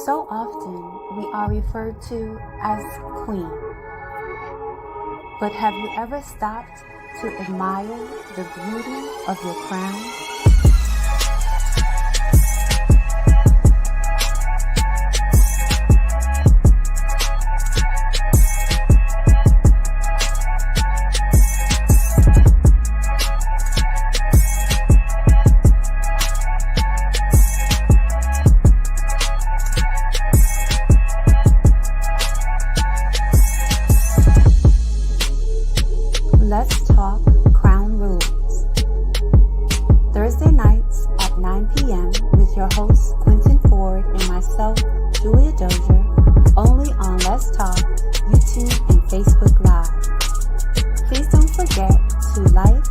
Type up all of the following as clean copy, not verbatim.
So often we are referred to as queen. But have you ever stopped to admire the beauty of your crown? Let's talk Crown Rules. Thursday nights at 9 p.m. with your hosts Quentin Ford and myself, Julia Dozier, only on Let's Talk, YouTube, and Facebook Live. Please don't forget to like,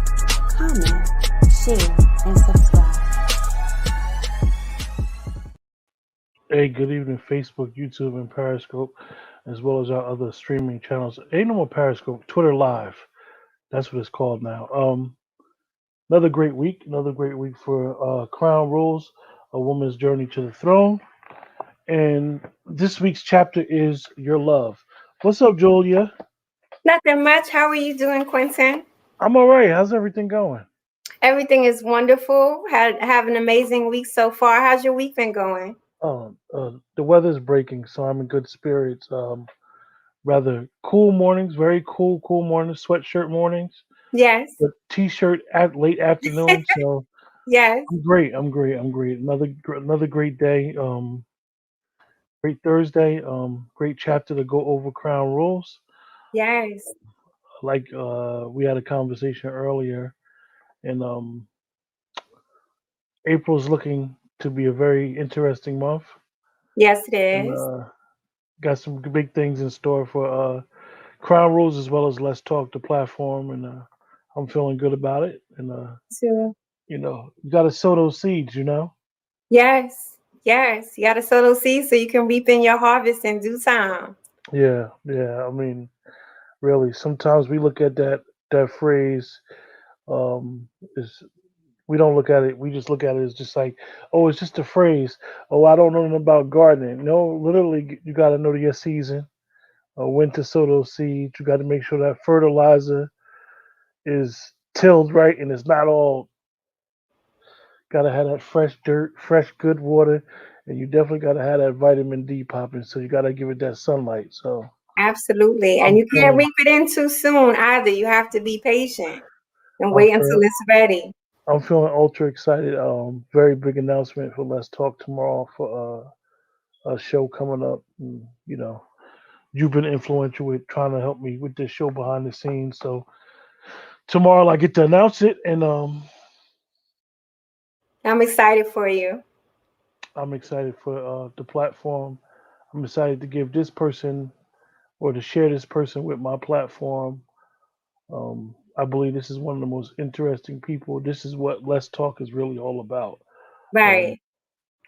comment, share, and subscribe. Hey, good evening, Facebook, YouTube, and Periscope, as well as our other streaming channels. Ain't no more Periscope, Twitter Live. That's what it's called now. Another great week for Crown Rules, a woman's journey to the throne. And this week's chapter is Your Love. What's up, Julia? Nothing much. How are you doing, Quentin? I'm all right. How's everything going? Everything is wonderful. Have an amazing week so far. How's your week been going? The weather's breaking, so I'm in good spirits. Rather cool mornings, very cool mornings, sweatshirt mornings. Yes. The t-shirt at late afternoon. So Yes. I'm great. Another great day. Great Thursday. Great chapter to go over Crown Rules. Yes. Like we had a conversation earlier, and April's looking to be a very interesting month, Yes, it and is. got some big things in store for Crown Rules as well as Let's Talk the platform, and I'm feeling good about it. And So, you got to sow those seeds. yes. Yes. You got to sow those seeds so you can reap in your harvest in due time. Yeah. I mean, really, sometimes we look at that phrase. Is we don't look at it. We just look at it as just like, oh, it's just a phrase. Oh, I don't know nothing about gardening. No, literally, you got to know your season, when to sow those seeds. You got to make sure that fertilizer is tilled right and it's not all. Got to have that fresh dirt, fresh good water, and you definitely got to have that vitamin D popping. So you got to give it that sunlight. So Absolutely. And I'm you can't feeling, reap it in too soon either. You have to be patient and I'm wait until feeling, it's ready. I'm feeling ultra excited. Very big announcement for Let's Talk tomorrow for a show coming up. And, you've been influential with trying to help me with this show behind the scenes. So tomorrow I get to announce it, and I'm excited for you. I'm excited for the platform. I'm excited to give this person or to share this person with my platform. I believe this is one of the most interesting people. This is what Let's Talk is really all about. Um, Right.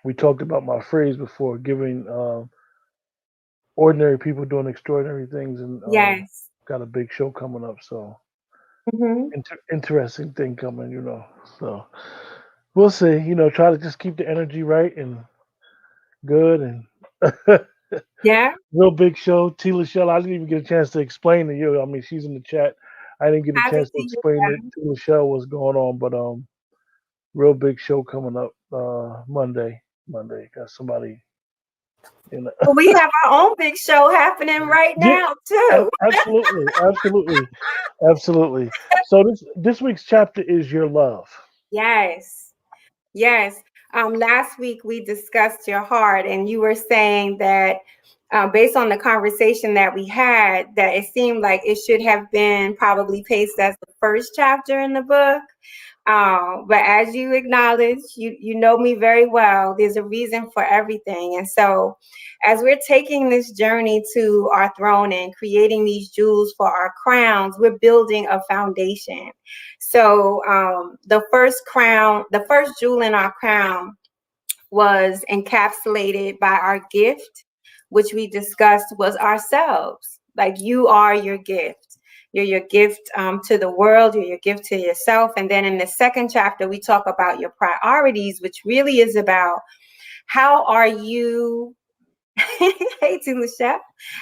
we talked about my phrase before, giving ordinary people doing extraordinary things, and Yes. got a big show coming up. So Hmm. interesting thing coming. So we'll see. Try to just keep the energy right and good and Yeah. real big show. T. Lachelle, I didn't even get a chance to explain to you. I mean, she's in the chat. I didn't get a Happy chance to to you. explain to Lachelle what's going on, but real big show coming up Monday. Got somebody. Well, we have our own big show happening right Yeah, now too. absolutely. So this week's chapter is Your Love. Yes. Yes. Last week we discussed your heart, and you were saying that based on the conversation that we had, that it seemed like it should have been probably placed as the first chapter in the book. But as you acknowledge, you know me very well. There's a reason for everything. And so as we're taking this journey to our throne and creating these jewels for our crowns, we're building a foundation. So the first jewel in our crown was encapsulated by our gift, which we discussed was ourselves. Like, you are your gift. You're your gift to the world. You're your gift to yourself. And then in the second chapter, we talk about your priorities, which really is about how are you Hey, Tilusha.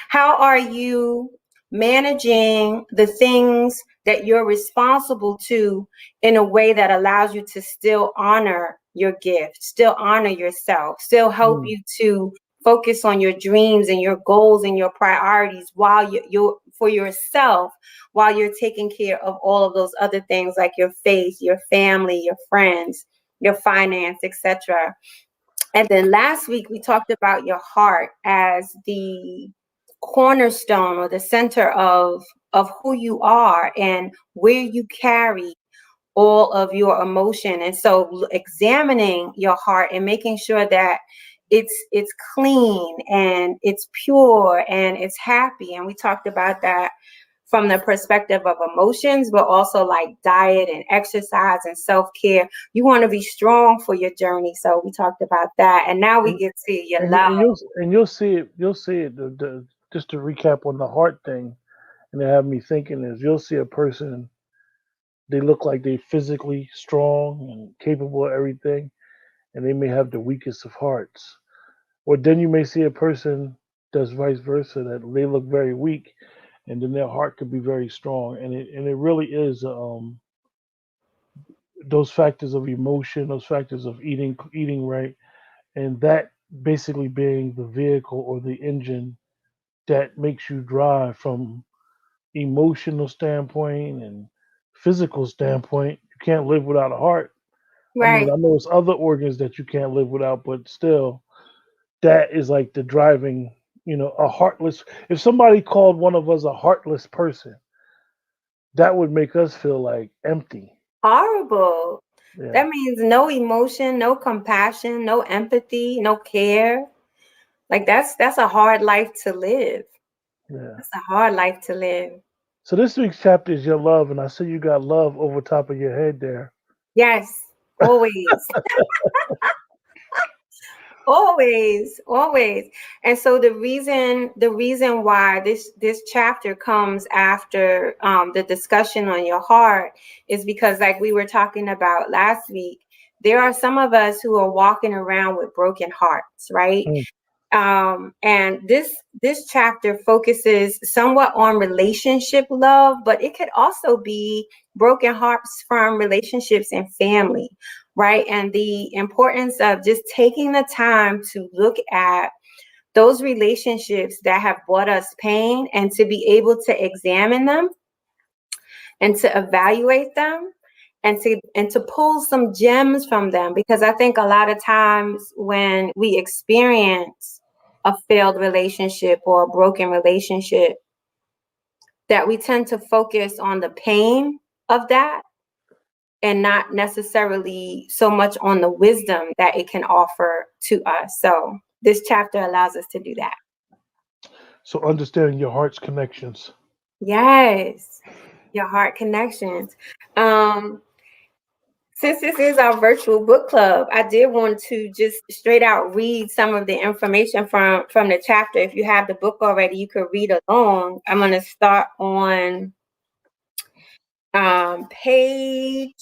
How are you managing the things that you're responsible to in a way that allows you to still honor your gift, still honor yourself, still help Mm. you to focus on your dreams and your goals and your priorities while you're for yourself, while you're taking care of all of those other things like your faith, your family, your friends, your finance, etc. And then last week we talked about your heart as the cornerstone or the center of who you are and where you carry all of your emotion. And so examining your heart and making sure that it's clean and it's pure and it's happy. And we talked about that from the perspective of emotions, but also like diet and exercise and self-care. You want to be strong for your journey. So we talked about that. And now we And, get to your and love. you'll see it. You'll see it. Just to recap on the heart thing, and it have me thinking is you'll see a person. They look like they physically strong and capable of everything, and they may have the weakest of hearts. Or then you may see a person that's vice versa, that they look very weak, and then their heart could be very strong. And it really is those factors of emotion, those factors of eating right, and that basically being the vehicle or the engine that makes you drive from emotional standpoint and physical standpoint. You can't live without a heart. I mean, Right. I know it's other organs that you can't live without, but still, that is like the driving, a heartless. If somebody called one of us a heartless person, that would make us feel like empty. Horrible. Yeah, That means no emotion, no compassion, no empathy, no care. Like that's a hard life to live. yeah. That's a hard life to live. So this week's chapter is your love, and I see you got love over top of your head there. Yes, always. Always, always. And so the reason why this chapter comes after the discussion on your heart is because, like we were talking about last week, there are some of us who are walking around with broken hearts, right? Mm. And this chapter focuses somewhat on relationship love, but it could also be broken hearts from relationships and family, right? And the importance of just taking the time to look at those relationships that have brought us pain and to be able to examine them and to evaluate them and to pull some gems from them, because I think a lot of times when we experience a failed relationship or a broken relationship, that we tend to focus on the pain of that and not necessarily so much on the wisdom that it can offer to us. So this chapter allows us to do that. So understanding your heart's connections. Yes, your heart connections. um Since this is our virtual book club, I did want to just straight out read some of the information from the chapter. If you have the book already, you could read along. I'm going to start on page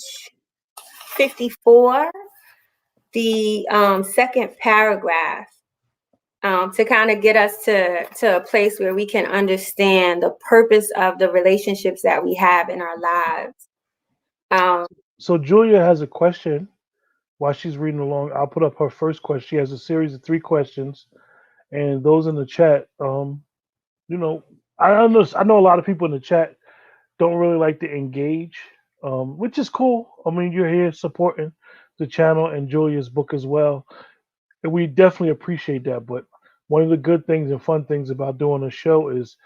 54, the second paragraph, to kind of get us to a place where we can understand the purpose of the relationships that we have in our lives. Um, So Julia has a question while she's reading along. I'll put up her first question. She has a series of 3 questions, and those in the chat, you know, I know a lot of people in the chat don't really like to engage, which is cool. I mean, you're here supporting the channel and Julia's book as well, and we definitely appreciate that. But one of the good things and fun things about doing a show is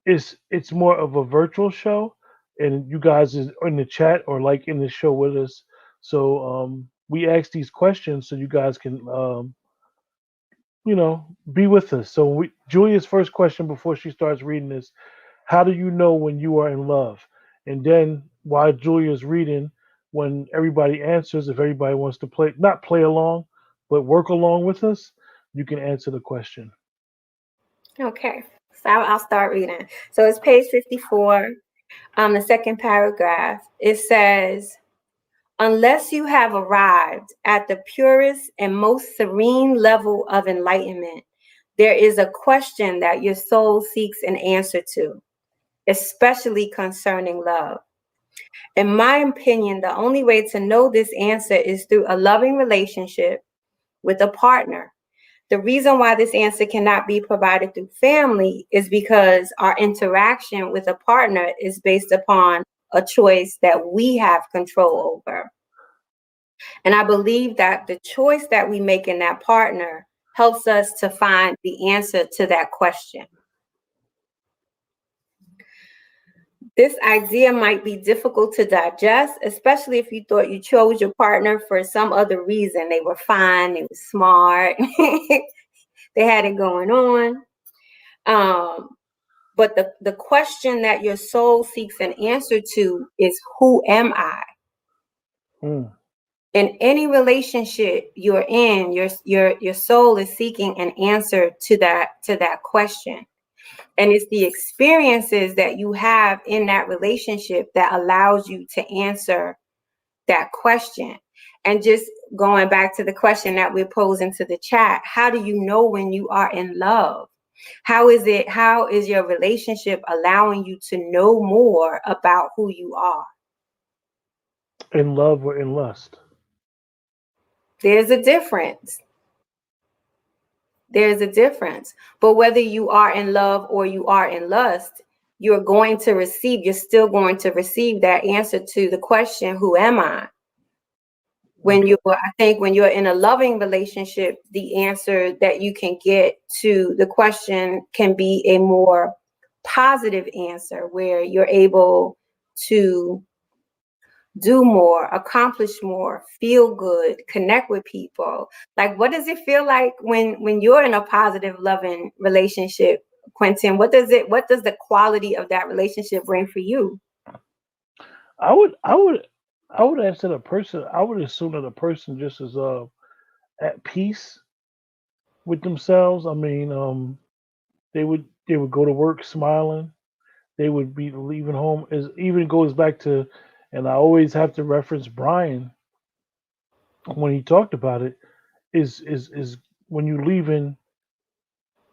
it's more of a virtual show, and you guys is in the chat or like in the show with us. So we ask these questions so you guys can be with us. So Julia's first question before she starts reading this: how do you know when you are in love? And then while Julia's reading, when everybody answers, if everybody wants to play, not play along, but work along with us, you can answer the question. okay, so I'll start reading. So it's page 54. The second paragraph, it says, unless you have arrived at the purest and most serene level of enlightenment, there is a question that your soul seeks an answer to, especially concerning love. In my opinion, the only way to know this answer is through a loving relationship with a partner. The reason why this answer cannot be provided through family is because our interaction with a partner is based upon a choice that we have control over. And I believe that the choice that we make in that partner helps us to find the answer to that question. This idea might be difficult to digest, especially if you thought you chose your partner for some other reason. They were fine, they were smart, they had it going on. But the question that your soul seeks an answer to is, who am I? Mm. In any relationship you're in, your soul is seeking an answer to that question. And it's the experiences that you have in that relationship that allows you to answer that question. And just going back to the question that we're posing to the chat, how do you know when you are in love? How is your relationship allowing you to know more about who you are? In love or in lust? There's a difference. There's a difference. But whether you are in love or you are in lust, you're still going to receive that answer to the question, who am I? I think when you're in a loving relationship, the answer that you can get to the question can be a more positive answer, where you're able to do more, accomplish more, feel good, connect with people. Like, what does it feel like when you're in a positive, loving relationship, Quentin? What does the quality of that relationship bring for you? I would I would I would answer the person. I would assume that a person just is at peace with themselves. I mean, they would go to work smiling. They would be leaving home. As even goes back to, and I always have to reference Brian when he talked about it. Is when you leaving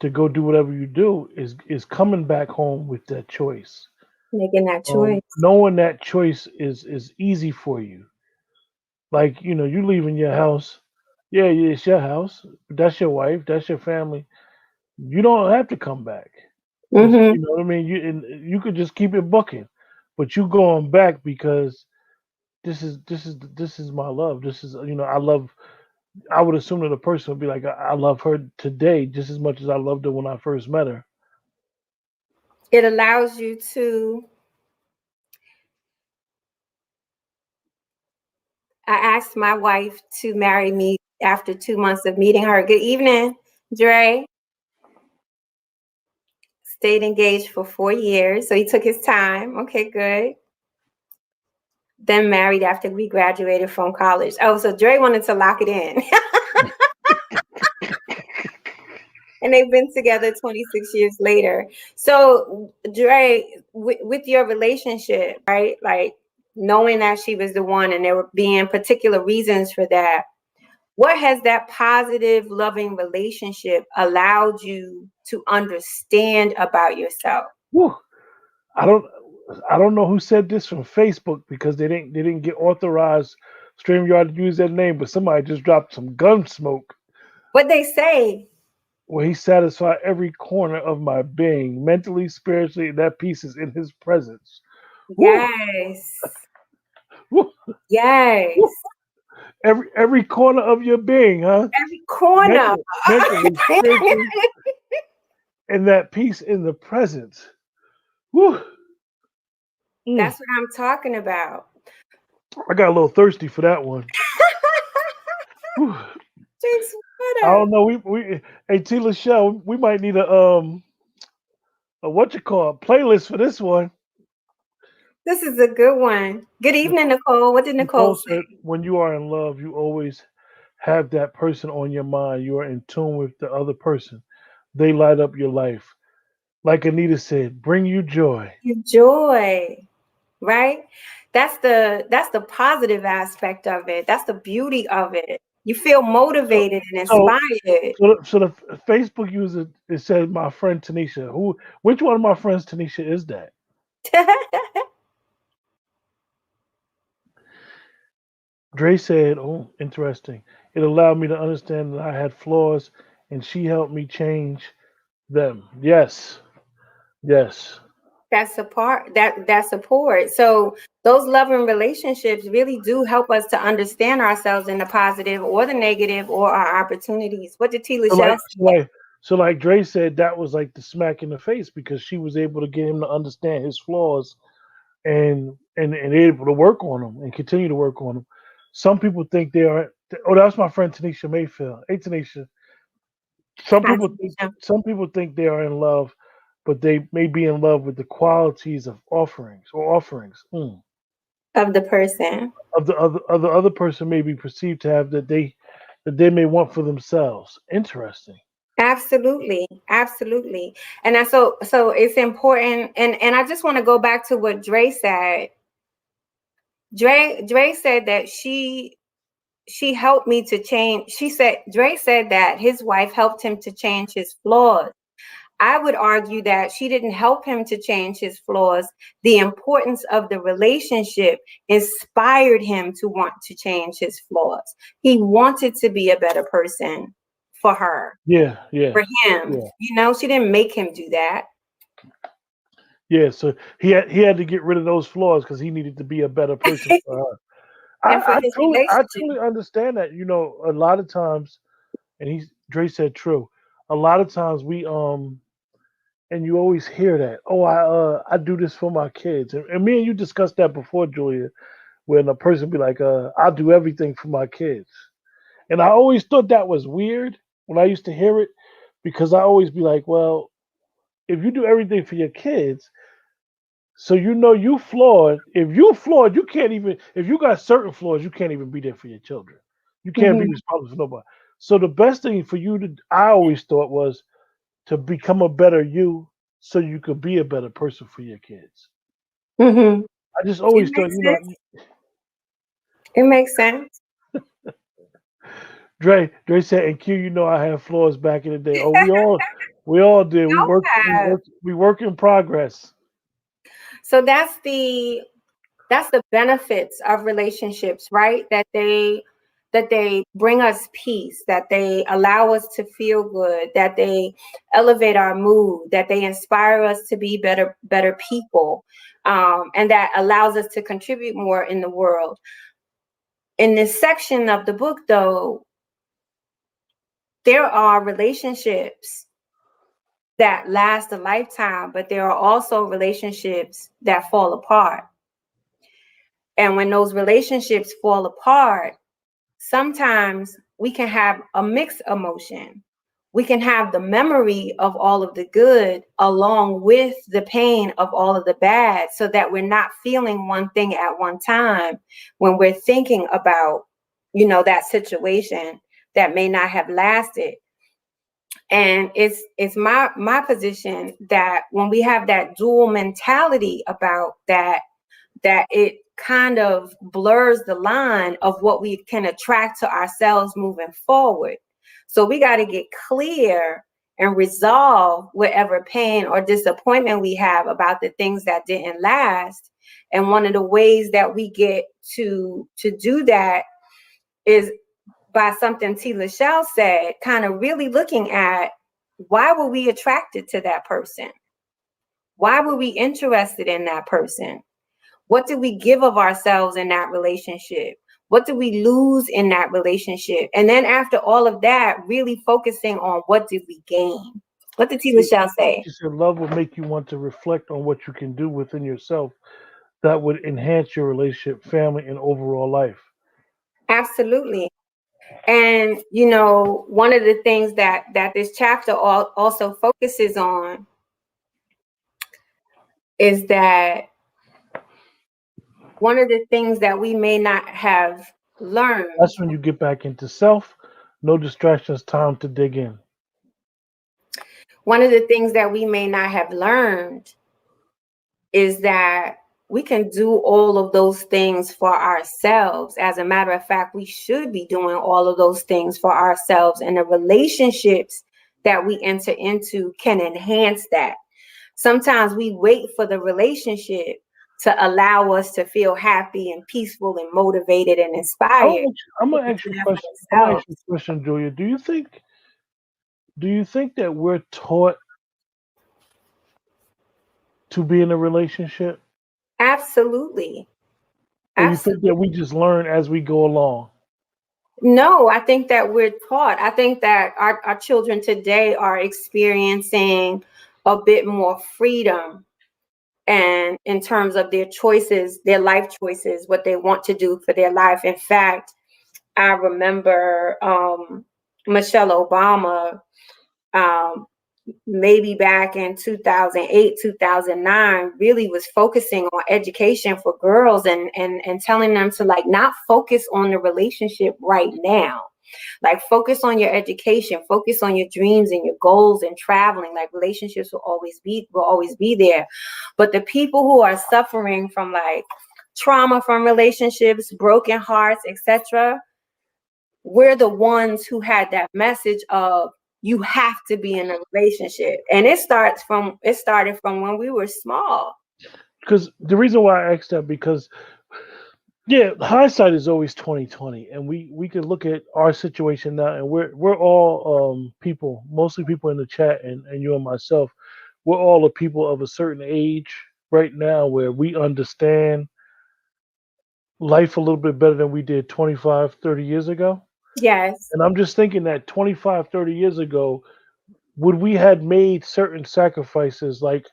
to go do whatever you do, is coming back home with that choice. Making that choice. Knowing that choice is easy for you. Like, you leaving your house. Yeah, yeah, it's your house. That's your wife. That's your family. You don't have to come back. Mm-hmm. You know what I mean? You could just keep it booking, but you going back because this is my love. This is, I love. I would assume that a person would be like, I love her today just as much as I loved her when I first met her. It allows you to. I asked my wife to marry me after 2 months of meeting her. Good evening, Dre. Stayed engaged for 4 years, so he took his time. Okay, good. Then married after we graduated from college. Oh, so Dre wanted to lock it in. And they've been together 26 years later. So, Dre, with your relationship, right? Like, knowing that she was the one and there were being particular reasons for that, what has that positive, loving relationship allowed you to understand about yourself? Whew. I don't I don't know who said this from Facebook because they didn't get authorized StreamYard to use that name, but somebody just dropped some gun smoke. What they say? Where he satisfied every corner of my being, mentally, spiritually, and that piece is in his presence. Woo, Yes. woo, Yes. woo. Every corner of your being, huh? Every corner. Mentally, spiritually, and that peace in the presence. Woo. Mm. That's what I'm talking about. I got a little thirsty for that one. Whew. Drink I water. don't know. We hey T Lachelle, we might need a what you call playlist for this one. This is a good one. Good evening, Nicole. What did Nicole Nicole say? said, when you are in love, you always have that person on your mind. You are in tune with the other person. They light up your life. Like Anita said, bring you joy. Joy, right? That's the positive aspect of it. That's the beauty of it. You feel So, motivated and so, inspired. so the Facebook user, it said my friend Tanisha. Which one of my friends Tanisha is that? Dre said, "Oh, interesting. It allowed me to understand that I had flaws, and she helped me change them." Yes, yes, That support. So those loving relationships really do help us to understand ourselves in the positive or the negative or our opportunities. What did T. So like, Lachelle so like, so like Dre said, that was like the smack in the face because she was able to get him to understand his flaws and able to work on them and continue to work on them. Some people think they are. Oh, that was my friend Tanisha Mayfield. Hey, Tanisha. Some people think say some people think they are in love, but they may be in love with the qualities of offerings of the person? of the other person may be perceived to have that they may want for themselves. Interesting. Absolutely, absolutely. And that's so it's important. And I just want to go back to what Dre said. Dre said that she helped me to change. She said Dre said that his wife helped him to change his flaws. I would argue that she didn't help him to change his flaws. The importance of the relationship inspired him to want to change his flaws. He wanted to be a better person for her, Yeah, yeah, for him. yeah, She didn't make him do that. yeah. So he had to get rid of those flaws because he needed to be a better person for her. And for I his truly I relationship. truly understand that. A lot of times, and Dre said true. A lot of times and you always hear that. Oh, I do this for my kids, and me and you discussed that before, Julia. When a person be like, I'll do everything for my kids, and I always thought that was weird when I used to hear it because I always be like, well, if you do everything for your kids, so you flawed. If you flawed, you can't even. If you got certain flaws, you can't even be there for your children. You can't be Mhm, responsible for nobody. So the best thing for you to, I always thought, was to become a better you, so you could be a better person for your kids. mhm. I just It always thought, makes sense. It makes sense. Dre said, and Q, I had flaws back in the day. Oh, we all did. We Y'all work, we have. work, we work in progress. So that's the benefits of relationships, right? That they bring us peace, that they allow us to feel good, that they elevate our mood, that they inspire us to be better people, and that allows us to contribute more in the world. In this section of the book, though, there are relationships that last a lifetime, but there are also relationships that fall apart. And when those relationships fall apart, sometimes we can have a mixed emotion. We can have the memory of all of the good along with the pain of all of the bad, so that we're not feeling one thing at one time when we're thinking about, that situation that may not have lasted. And it's my position that when we have that dual mentality about that it kind of blurs the line of what we can attract to ourselves moving forward. So we got to get clear and resolve whatever pain or disappointment we have about the things that didn't last. And one of the ways that we get to do that is by something T. Lachelle said, kind of really looking at, why were we attracted to that person? Why were we interested in that person? What did we give of ourselves in that relationship? What did we lose in that relationship? And then after all of that, really focusing on, what did we gain? What did T. She Lachelle say? she said love will make you want to reflect on what you can do within yourself that would enhance your relationship, family, and overall life. Absolutely. And one of the things that this chapter also focuses on is that one of the things that we may not have learned, That's when you get back into self. No distractions. Time to dig in. one of the things that we may not have learned is that we can do all of those things for ourselves. As a matter of fact, we should be doing all of those things for ourselves, and the relationships that we enter into can enhance that. Sometimes we wait for the relationship to allow us to feel happy and peaceful and motivated and inspired. I'm We gonna can ask do you a that for question. I'm gonna ask ourselves. you a question, Julia. Do you think that we're taught to be in a relationship, Absolutely. or you think that Absolutely. we just learn as we go along? No, I think that we're taught. I think that our children today are experiencing a bit more freedom, and in terms of their choices, their life choices, what they want to do for their life. In fact, I remember Michelle Obama, um, maybe back in 2008, 2009, really was focusing on education for girls, and telling them to like not focus on the relationship right now. Like focus on your education, focus on your dreams and your goals and traveling. Like relationships will always be there. But the people who are suffering from like trauma from relationships, broken hearts, etc., we're the ones who had that message of you have to be in a relationship. And it started from when we were small. Because the reason why I asked that, because yeah, hindsight is always 2020, and we can look at our situation now, and we're all people, mostly people in the chat, and you and myself, we're all the people of a certain age right now where we understand life a little bit better than we did 25, 30 years ago. Yes. And I'm just thinking that 25, 30 years ago, would we had made certain sacrifices like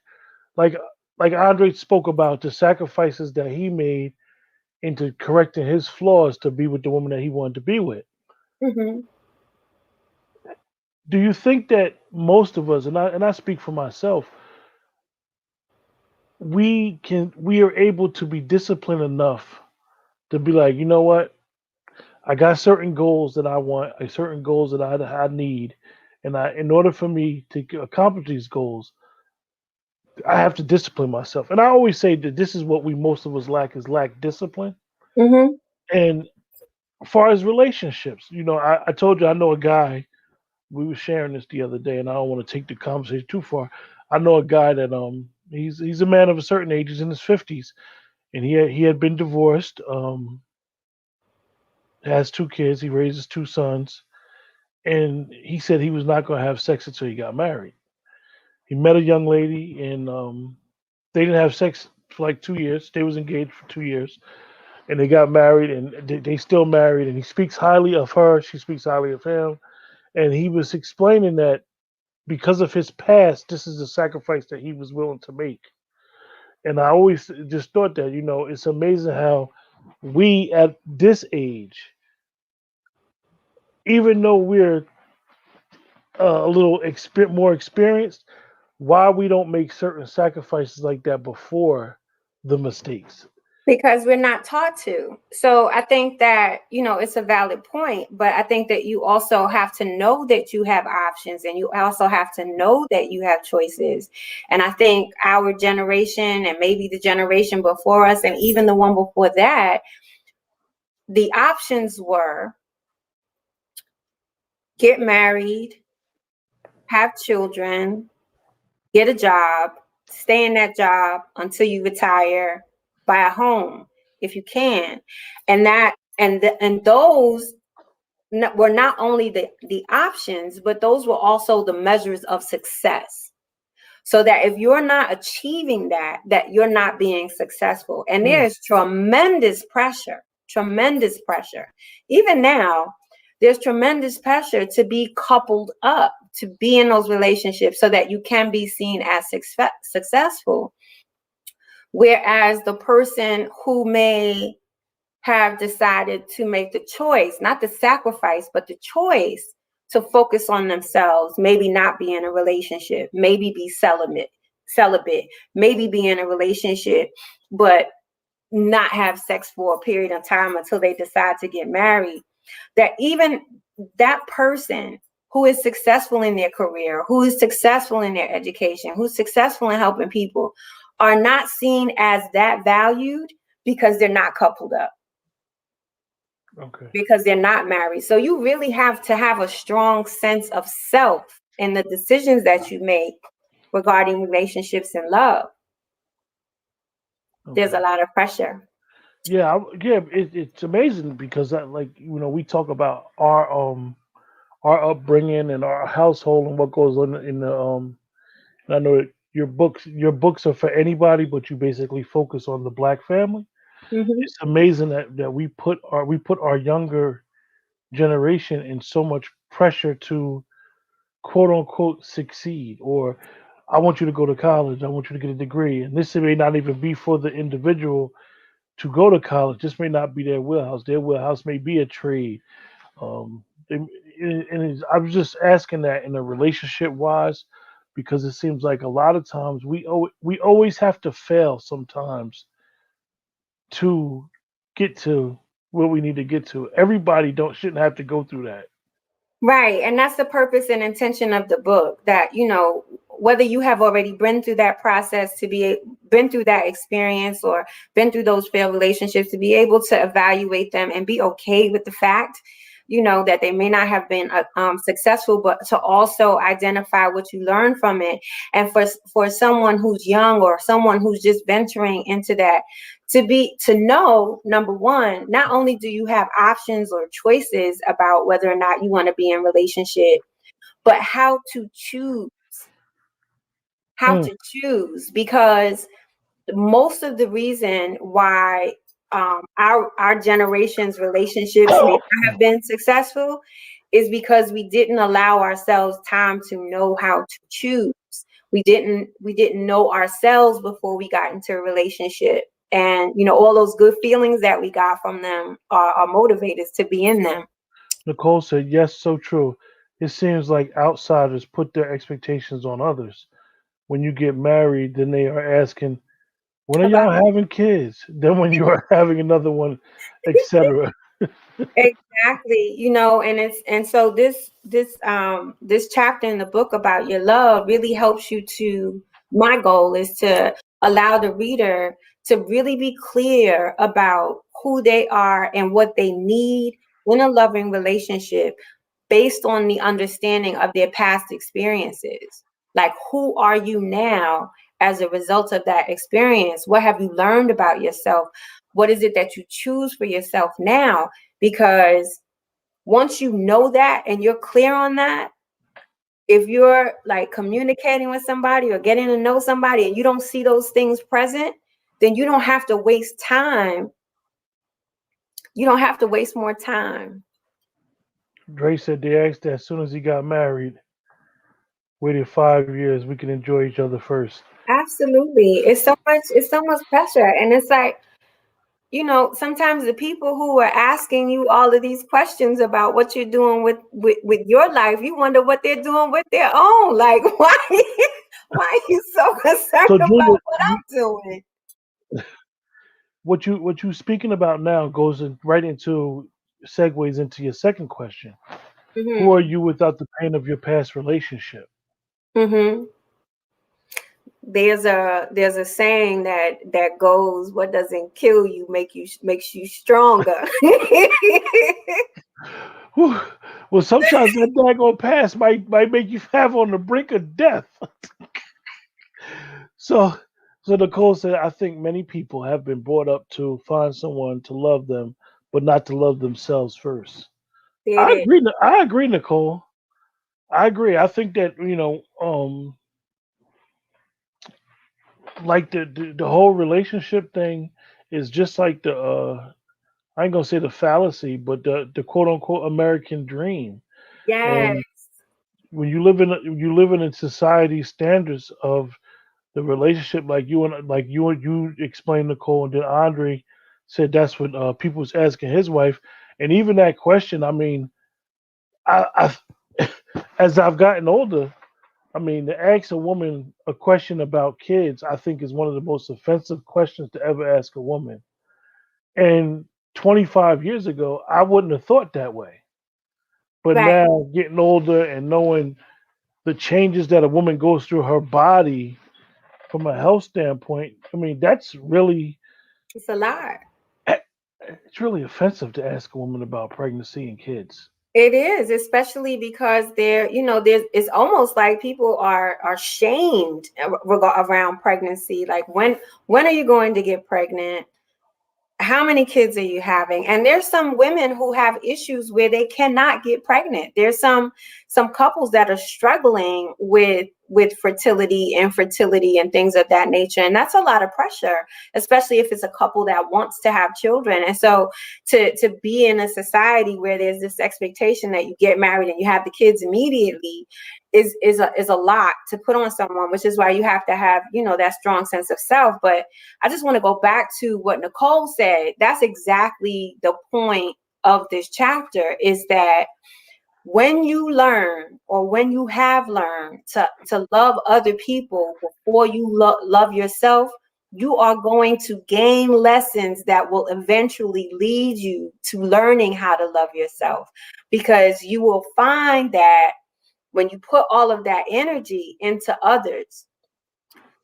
like Andre spoke about the sacrifices that he made into correcting his flaws to be with the woman that he wanted to be with. Hmm. Do you think that most of us, and I speak for myself, we are able to be disciplined enough to be like, you know what? I got certain goals that I want, certain goals that I need, and in order for me to accomplish these goals, I have to discipline myself. And I always say that this is what we most of us lack discipline. Hmm. And as far as relationships, I told you I know a guy. We were sharing this the other day, and I don't want to take the conversation too far. I know a guy that he's a man of a certain age, he's in his 50s, and he had been divorced, has two kids, he raises two sons, and he said he was not going to have sex until he got married. He met a young lady, and they didn't have sex for like 2 years. They was engaged for 2 years, and they got married, and they still married. And he speaks highly of her. She speaks highly of him. And he was explaining that because of his past, this is a sacrifice that he was willing to make. And I always just thought that, it's amazing how we at this age, even though we're a little more experienced, why we don't make certain sacrifices like that before the mistakes. Because we're not taught to. So I think that, it's a valid point, but I think that you also have to know that you have options, and you also have to know that you have choices. And I think our generation, and maybe the generation before us, and even the one before that, the options were get married, have children, get a job, stay in that job until you retire, buy a home if you can. And those were not only the options, but those were also the measures of success. So that if you're not achieving that you're not being successful. And Mm. there's tremendous pressure. Even now, there's tremendous pressure to be coupled up, to be in those relationships so that you can be seen as successful. Whereas the person who may have decided to make the choice, not the sacrifice, but the choice to focus on themselves, maybe not be in a relationship, maybe be celibate, maybe be in a relationship, but not have sex for a period of time until they decide to get married. That even that person who is successful in their career, who is successful in their education, who's successful in helping people, are not seen as that valued because they're not coupled up, Okay. because they're not married. So you really have to have a strong sense of self in the decisions that you make regarding relationships and love. There's a Okay. lot of pressure. Yeah, yeah. It's amazing because we talk about our upbringing and our household and what goes on in the and I know that your books are for anybody, but you basically focus on the black family. Hmm. It's amazing that we put our younger generation in so much pressure to quote unquote succeed, or I want you to go to college, I want you to get a degree, and this may not even be for the individual to go to college. This may not be their wheelhouse. Their wheelhouse may be a trade. I was just asking that in a relationship wise, because it seems like a lot of times we always have to fail sometimes to get to where we need to get to. Everybody don't shouldn't have to go through that. Right. And that's the purpose and intention of the book, that, whether you have already been through that process, been through that experience, or been through those failed relationships, to be able to evaluate them and be okay with the fact, that they may not have been successful, but to also identify what you learn from it. And for someone who's young or someone who's just venturing into that, to know, number one, not only do you have options or choices about whether or not you want to be in relationship, but how to choose, Mm, because most of the reason why our generation's relationships may not have been successful is because we didn't allow ourselves time to know how to choose. We didn't know ourselves before we got into a relationship, and all those good feelings that we got from them are motivators to be in them. Nicole said, "Yes, so true. It seems like outsiders put their expectations on others. When you get married, then they are asking, when are About y'all having kids? Then when you are having another one, etc." Exactly, and so this chapter in the book about your love really helps you to. My goal is to allow the reader to really be clear about who they are and what they need in a loving relationship, based on the understanding of their past experiences. Like, who are you now as a result of that experience? What have you learned about yourself? What is it that you choose for yourself now? Because once you know that and you're clear on that, if you're like communicating with somebody or getting to know somebody and you don't see those things present, then you don't have to waste time. You don't have to waste more time. Dre said they asked that as soon as he got married, waited 5 years, we can enjoy each other first. Absolutely. It's so much pressure. And it's like, sometimes the people who are asking you all of these questions about what you're doing with your life, you wonder what they're doing with their own. Like, why are you so concerned So Julia, about what I'm doing? what you speaking about now goes right into segues into your second question. Who are Hmm. you without the pain of your past relationship? Hmm. There's a saying that goes, "What doesn't kill you makes you stronger." Whew. Well, sometimes that daggone past might make you have on the brink of death. So, so Nicole said, I think many people have been brought up to find someone to love them, but not to love themselves first. There it I is. agree. I agree, Nicole. I agree. I think that like the whole relationship thing is just like I ain't gonna say the fallacy, but the quote unquote American dream. Yes. And when you live in society standards of the relationship, like you explained, Nicole, and then Andre said that's what people was asking his wife, and even that question. I mean, I as I've gotten older, I mean, to ask a woman a question about kids, I think is one of the most offensive questions to ever ask a woman. And 25 years ago, I wouldn't have thought that way. But Right. now, getting older and knowing the changes that a woman goes through her body from a health standpoint, I mean, that's really It's a lot. it's really offensive to ask a woman about pregnancy and kids. It is, especially because it's almost like people are shamed around pregnancy. Like, when are you going to get pregnant? How many kids are you having? And there's some women who have issues where they cannot get pregnant. There's some couples that are struggling with fertility, infertility, and things of that nature. And that's a lot of pressure, especially if it's a couple that wants to have children. And so to be in a society where there's this expectation that you get married and you have the kids immediately is a lot to put on someone, which is why you have to have, that strong sense of self. But I just want to go back to what Nicole said. That's exactly the point of this chapter, is that when you learn, or when you have learned to love other people before you love yourself, you are going to gain lessons that will eventually lead you to learning how to love yourself, because you will find that when you put all of that energy into others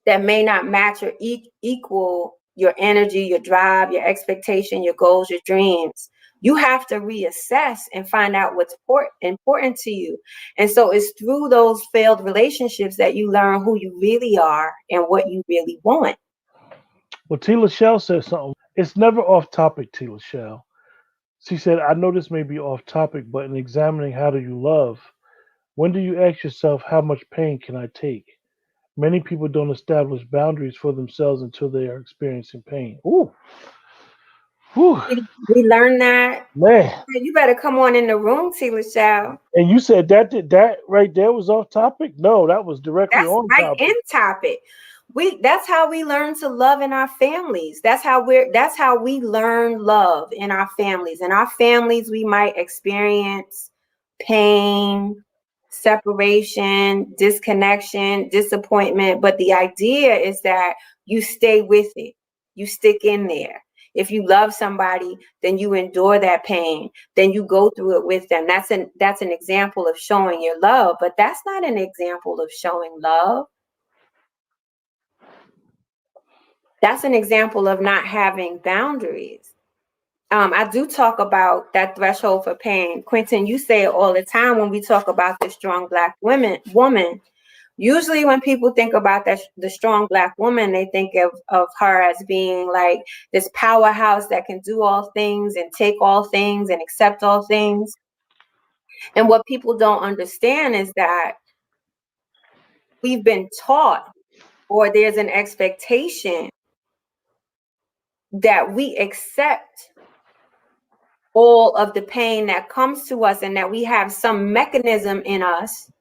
that may not match or equal your energy, your drive, your expectation, your goals, your dreams, you have to reassess and find out what's important to you. And so it's through those failed relationships that you learn who you really are and what you really want. Well, T. Lachelle said something. It's never off topic, T. Lachelle. She said, I know this may be off topic, but in examining how do you love, when do you ask yourself, how much pain can I take? Many people don't establish boundaries for themselves until they are experiencing pain. Ooh, whew, We learn that. man. You better come on in the room, T. Lachelle. And you said that right there was off topic? No, that was directly That's on right topic. in topic. That's how we learn to love in our families. That's how we learn love in our families. In our families, we might experience pain, separation, disconnection, disappointment. But the idea is that you stay with it. You stick in there. If you love somebody, then you endure that pain. Then you go through it with them. That's an example of showing your love. But that's not an example of showing love. That's an example of not having boundaries. I do talk about that threshold for pain. Quentin, you say it all the time when we talk about the strong Black woman. Usually when people think about the strong Black woman, they think of her as being like this powerhouse that can do all things and take all things and accept all things. And what people don't understand is that we've been taught, or there's an expectation that we accept all of the pain that comes to us, and that we have some mechanism in us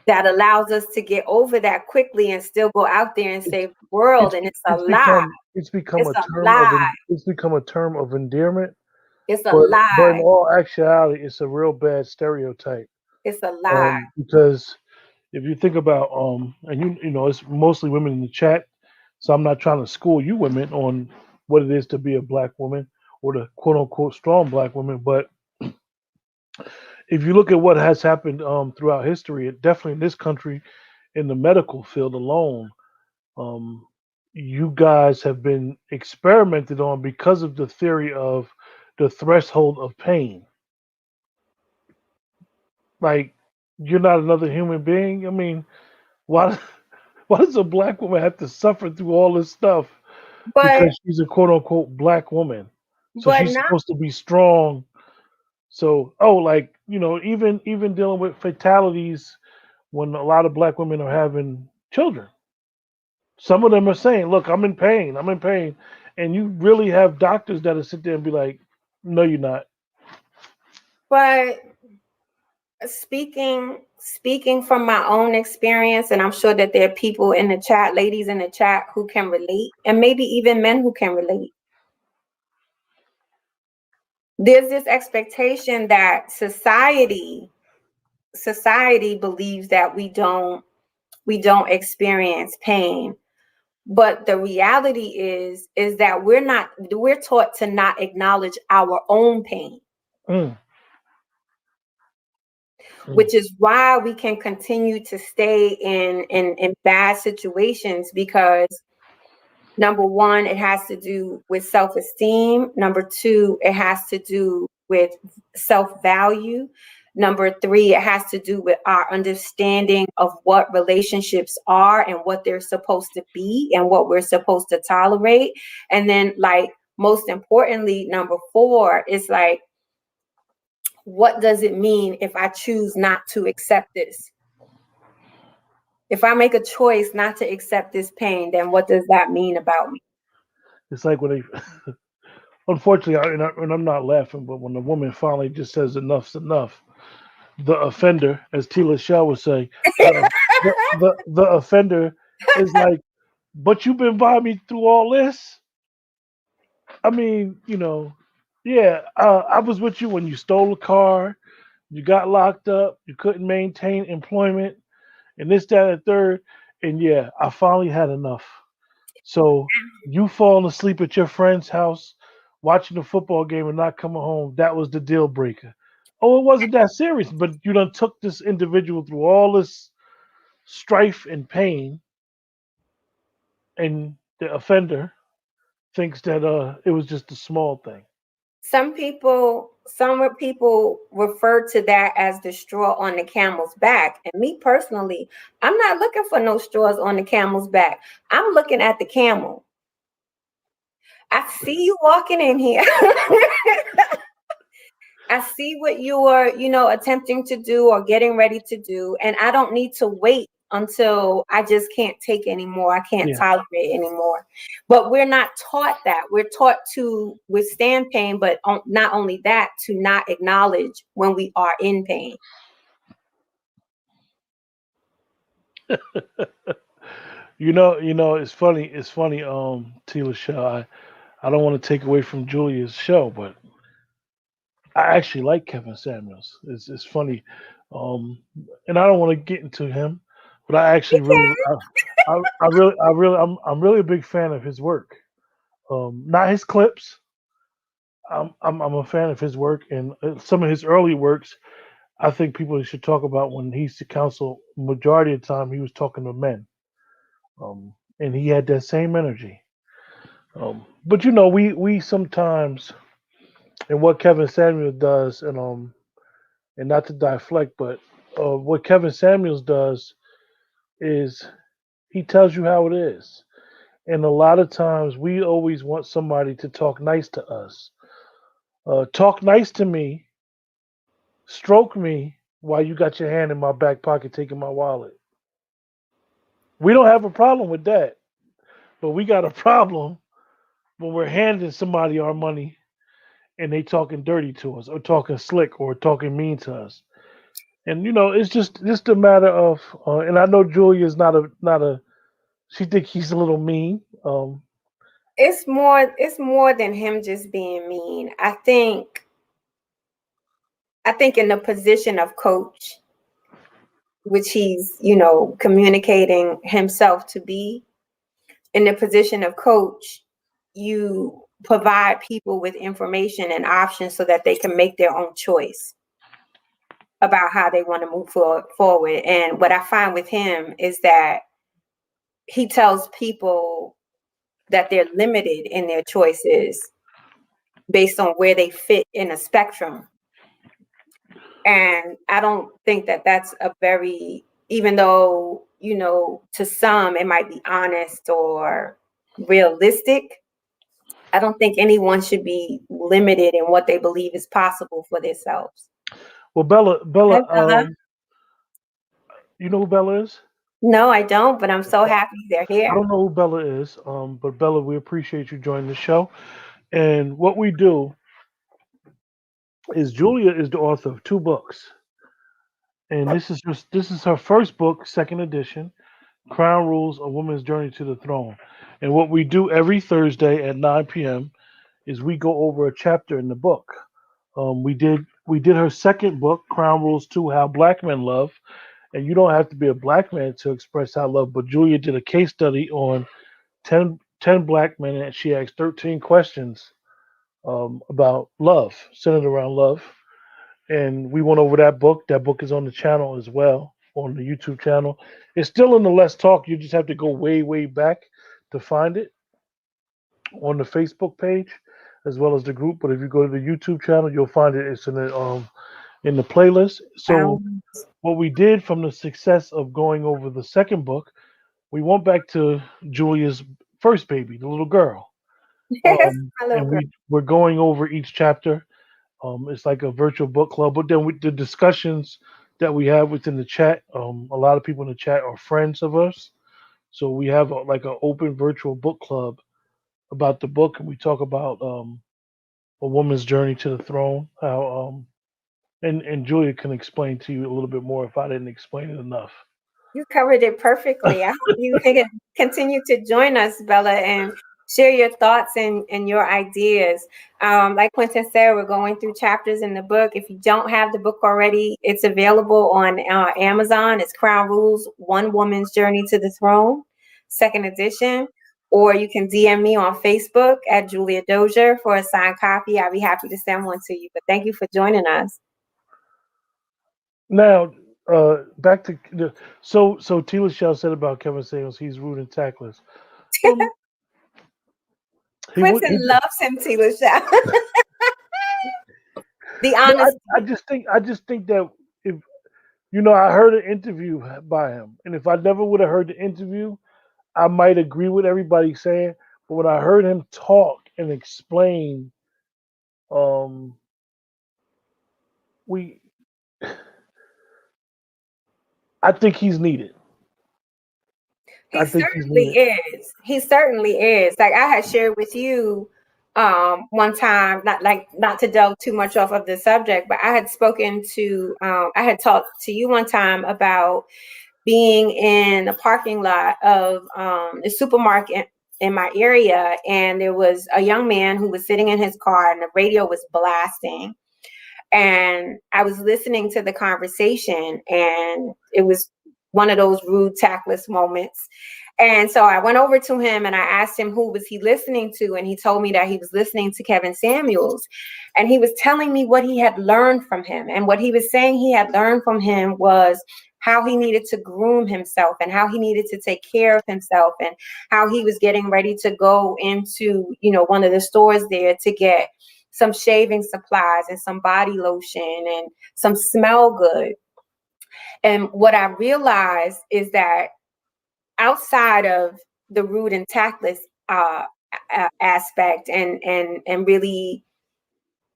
that allows us to get over that quickly and still go out there and save the world. And it's a lie. It's become It's a a term of lie. endearment, It's a but in lie. all actuality, it's a real bad stereotype. It's a lie. Because if you think about and you know it's mostly women in the chat, so I'm not trying to school you women on what it is to be a Black woman or the quote unquote strong Black woman, but if you look at what has happened throughout history, definitely in this country, in the medical field alone, um, you guys have been experimented on because of the theory of the threshold of pain. Like, you're not another human being. I mean, why why does a Black woman have to suffer through all this stuff But because she's a quote unquote Black woman? So but she's not supposed to be strong. So, oh, like, even dealing with fatalities when a lot of Black women are having children. Some of them are saying, "Look, I'm in pain. I'm in pain," and you really have doctors that'll sit there and be like, "No, you're not." but speaking from my own experience, and I'm sure that there are people in the chat, ladies in the chat, who can relate, and maybe even men who can relate. There's this expectation that society believes that we don't experience pain. But the reality is that we're taught to not acknowledge our own pain. Mm. Mm. which is why we can continue to stay in bad situations, because number one, it has to do with self-esteem. Number two, it has to do with self-value. Number three, it has to do with our understanding of what relationships are and what they're supposed to be and what we're supposed to tolerate. And then, like, most importantly, number four is like, what does it mean if I choose not to accept this? If I make a choice not to accept this pain, then what does that mean about me? It's like when they, unfortunately, and I'm not laughing, but when the woman finally just says enough's enough, the offender, as Tila Shaw would say, the offender is like, but you've been by me through all this. I mean, yeah, I was with you when you stole a car, you got locked up, you couldn't maintain employment, and this, that, and third. And yeah, I finally had enough. So you falling asleep at your friend's house, watching the football game and not coming home, that was the deal breaker. Oh, it wasn't that serious, but you done took this individual through all this strife and pain, and the offender thinks that it was just a small thing. Some people refer to that as the straw on the camel's back. And me personally, I'm not looking for no straws on the camel's back. I'm looking at the camel. I see you walking in here. I see what you are, attempting to do or getting ready to do. And I don't need to wait until I just can't take anymore. I can't Yeah. tolerate anymore. But we're not taught that. We're taught to withstand pain, but not only that, to not acknowledge when we are in pain. It's funny. It's funny, Tila Shaw. I don't want to take away from Julia's show, but I actually like Kevin Samuels. It's funny, um, and I don't want to get into him, but I actually really, I'm really a big fan of his work. Not his clips. I'm a fan of his work, and some of his early works. I think people should talk about when he used to counsel. Majority of the time, he was talking to men, and he had that same energy. But we sometimes, and what Kevin Samuels does, and not to deflect, but what Kevin Samuels does is he tells you how it is. And a lot of times we always want somebody to talk nice to us. Talk nice to me, stroke me while you got your hand in my back pocket taking my wallet. We don't have a problem with that, but we got a problem when we're handing somebody our money and they talking dirty to us or talking slick or talking mean to us. And it's just a matter of and I know Julia's not a she think he's a little mean. It's more than him just being mean. I think in the position of coach, which he's, communicating himself to be, in the position of coach, you provide people with information and options so that they can make their own choice about how they want to move forward. And what I find with him is that he tells people that they're limited in their choices based on where they fit in a spectrum. And I don't think that that's a very, even though, to some it might be honest or realistic, I don't think anyone should be limited in what they believe is possible for themselves. Well, Bella, Hi, Bella. you know who Bella is? No, I don't, but I'm so happy they're I here. don't know who Bella is, but Bella, we appreciate you joining the show. And what we do is Julia is the author of two books, and this is her first book, second edition, Crown Rules: A Woman's Journey to the Throne. And what we do every Thursday at 9 p.m. is we go over a chapter in the book. We did her second book, Crown Rules 2: How Black Men Love, and you don't have to be a black man to express how love. But Julia did a case study on 10 black men, and she asked 13 questions about love, centered around love. and we went over that book. That book is on the channel as well, on the YouTube channel. It's still in the Let's Talk. You just have to go way, way back to find it on the Facebook page as well as the group. But if you go to the YouTube channel, you'll find it. It's in the playlist. So Um, what we did from the success of going over the second book, we went back to Julia's first baby, the little girl, yes, my little and girl. we're going over each chapter. It's like a virtual book club, but then with the discussions that we have within the chat, a lot of people in the chat are friends of us. So we have like an open virtual book club about the book, and we talk about a woman's journey to the throne. How and Julia can explain to you a little bit more if I didn't explain it enough. You covered it perfectly. I hope you can continue to join us, Bella, and share your thoughts and your ideas. Like Quentin said, we're going through chapters in the book. If you don't have the book already, it's available on Amazon. It's Crown Rules: One Woman's Journey to the Throne, second edition. Or you can DM me on Facebook at Julia Dozier for a signed copy. I'd be happy to send one to you. But thank you for joining us. Now, back to so Tila Shell said about Kevin Samuels, he's rude and tactless. Um, he would Quentin he. loves him, Tila Shaw. The No, honesty. I just think that if I heard an interview by him, and if I never would have heard the interview, I might agree with everybody saying. But when I heard him talk and explain, um, we I think he's needed. I He think he's certainly needed. is. He certainly is. Like I had shared with you one time, not to delve too much off of the subject, but I had spoken to I had talked to you one time about being in a parking lot of a supermarket in my area, and there was a young man who was sitting in his car and the radio was blasting, and I was listening to the conversation, and it was one of those rude, tactless moments. And so I went over to him and I asked him who was he listening to, and he told me that he was listening to Kevin Samuels, and he was telling me what he had learned from him. And what he was saying he had learned from him was how he needed to groom himself and how he needed to take care of himself and how he was getting ready to go into, one of the stores there to get some shaving supplies and some body lotion and some smell good. And what I realized is that outside of the rude and tactless aspect and really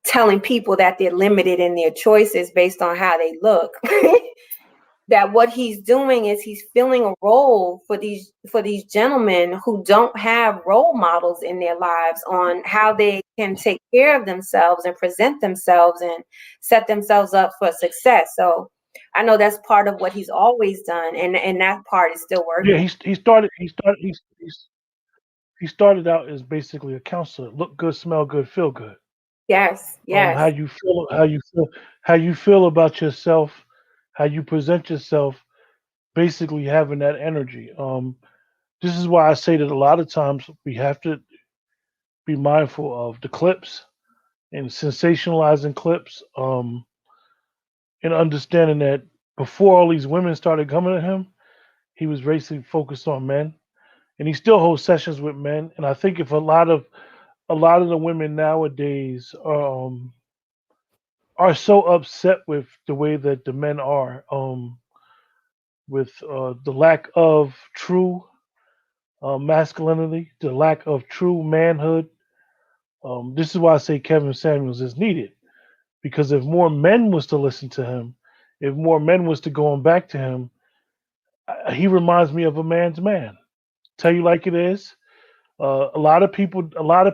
telling people that they're limited in their choices based on how they look, that what he's doing is he's filling a role for these gentlemen who don't have role models in their lives on how they can take care of themselves and present themselves and set themselves up for success. So I know that's part of what he's always done, and that part is still Yeah, working. he started out as basically a counselor. Look good, smell good, feel good. Yes, How yes. you feel, how you feel about yourself, how you present yourself, basically having that energy. This is why I say that a lot of times we have to be mindful of the clips and sensationalizing clips, and understanding that before all these women started coming to him, he was basically focused on men, and he still holds sessions with men. And I think if a lot of the women nowadays are so upset with the way that the men are, with the lack of true masculinity, the lack of true manhood. This is why I say Kevin Samuels is needed, because if more men was to listen to him, if more men was to go on back to him, he reminds me of a man's man. Tell you like it is. A lot of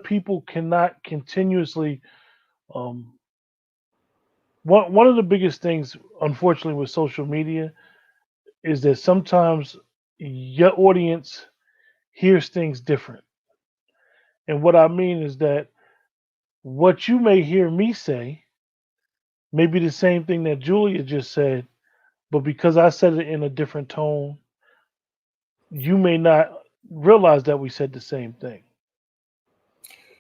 people cannot continuously. Um, one of the biggest things, unfortunately, with social media is that sometimes your audience hears things different. And what I mean is that what you may hear me say may be the same thing that Julia just said, but because I said it in a different tone, you may not realize that we said the same thing.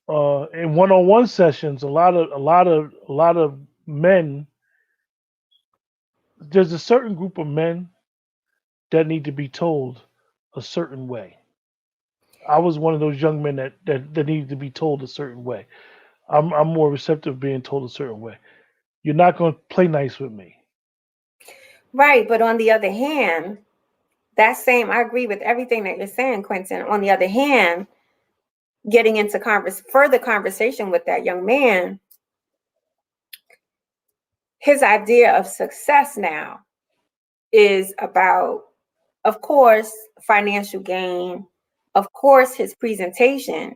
In one-on-one sessions, a lot of men there's a certain group of men that need to be told a certain way. I was one of those young men that needed to be told a certain way. I'm more receptive being told a certain way. You're not going to play nice with me. Right. But on the other hand, I agree with everything that you're saying, Quentin. On the other hand, getting into further conversation with that young man, his idea of success now is about, of course, financial gain, of course, his presentation.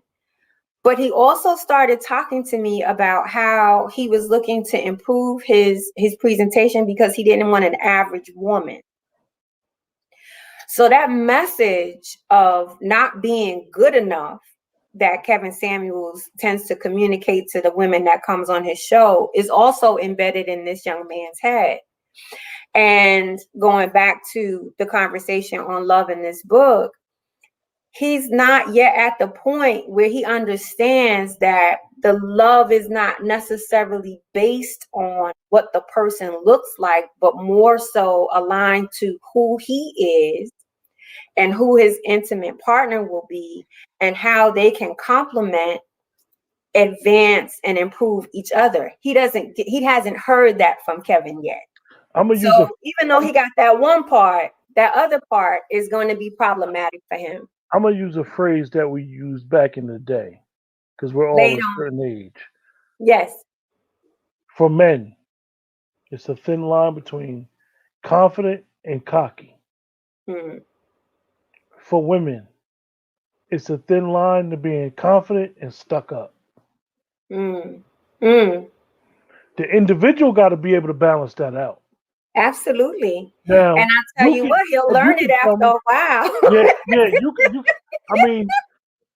But he also started talking to me about how he was looking to improve his presentation because he didn't want an average woman. So that message of not being good enough that Kevin Samuels tends to communicate to the women that comes on his show is also embedded in this young man's head. And going back to the conversation on love in this book, he's not yet at the point where he understands that the love is not necessarily based on what the person looks like, but more so aligned to who he is and who his intimate partner will be and how they can complement, advance, and improve each other. He hasn't heard that from Kevin yet. I'm gonna So use a even though he got that one part, that other part is going to be problematic for him I'm gonna use a phrase that we used back in the day because we're all later a on. certain age. Yes. For men, it's a thin line between confident and cocky. Mm, For women, it's a thin line to being confident and stuck up. mm, mm. The individual got to be able to balance that out. Absolutely. And Now, I tell you you can what, he'll if you learn it can tell after me, a while. yeah, you. I mean,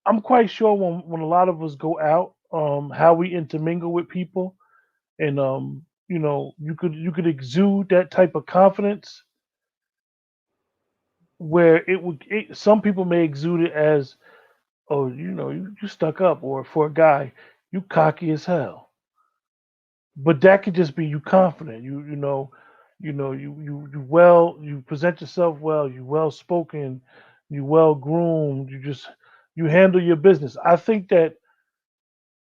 I'm quite sure when a lot of us go out, how we intermingle with people, and you could exude that type of confidence where some people may exude it as, oh, you stuck up, or for a guy, you cocky as hell. But that could just be you confident. You present yourself well. You well spoken. You well groomed. You handle your business. I think that